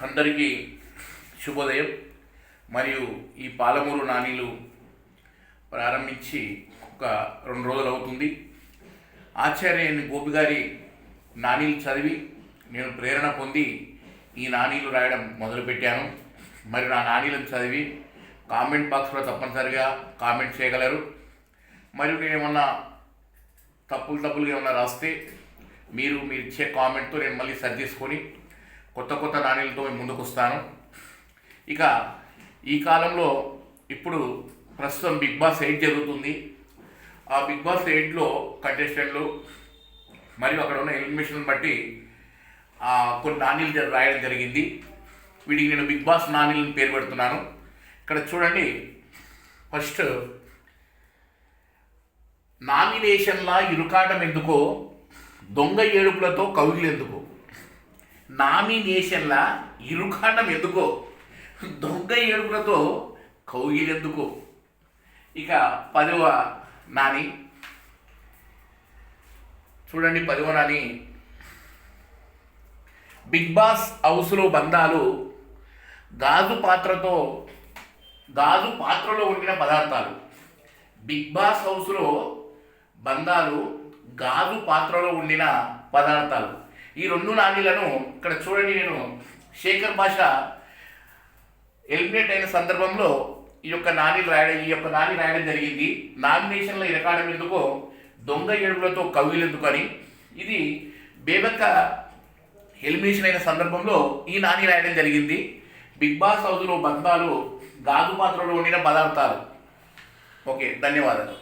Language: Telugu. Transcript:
అందరికీ శుభోదయం. మరియు ఈ పాలమూరు నానీలు ప్రారంభించి ఒక 2 రోజులు అవుతుంది. ఆచార్య గోపి గారి నానీలు చదివి నేను ప్రేరణ పొంది ఈ నానీలు రాయడం మొదలుపెట్టాను. మరి నా నానీలను చదివి కామెంట్ బాక్స్లో తప్పనిసరిగా కామెంట్ చేయగలరు. మరియు నేను ఏమన్నా తప్పులుగా ఏమన్నా రాస్తే మీరు ఇచ్చే కామెంట్తో నేను మళ్ళీ సరి చేసుకొని కొత్త నాణ్యాలతో ముందుకు వస్తాను. ఇక ఈ కాలంలో ఇప్పుడు ప్రస్తుతం బిగ్ బాస్ 8 జరుగుతుంది. ఆ బిగ్ బాస్ 8లో కంటెస్టెంట్లు మరియు అక్కడ ఉన్న ఎలిమినేషన్ బట్టి కొన్ని నాణ్యాలు రాయడం జరిగింది. వీటికి నేను బిగ్ బాస్ నాణ్యాలను పేరు పెడుతున్నాను. ఇక్కడ చూడండి, ఫస్ట్ నామినేషన్లా ఇరుకాటం ఎందుకో, దొంగ ఏడుపులతో కవిలు ఎందుకో. నామినేషన్ల ఇరుకాటం ఎందుకో, దొంగ ఏడుపులతో కౌగిలెందుకో. ఇక 10వ నాని చూడండి. 10వ నాని, బిగ్ బాస్ హౌస్లో బంధాలు గాజు పాత్రలో ఉండిన పదార్థాలు. బిగ్ బాస్ హౌస్లో బంధాలు గాజు పాత్రలో ఉండిన పదార్థాలు. ఈ 2 నాణీలను ఇక్కడ చూడండి. నేను శేఖర్ భాష ఎలిమినేట్ అయిన సందర్భంలో ఈ యొక్క నాణీ రాయడం జరిగింది. నామినేషన్లో ఇరకాడం ఎందుకో, దొంగ ఏడుపులతో కవిలెందుకు అని. ఇది బేబక్క ఎలిమినేషన్ అయిన సందర్భంలో ఈ నాణీ రాయడం జరిగింది. బిగ్ బాస్ హౌస్లో బంధాలు గాజు పాత్రలో ఉండిన పదార్థాలు. ఓకే, ధన్యవాదాలు.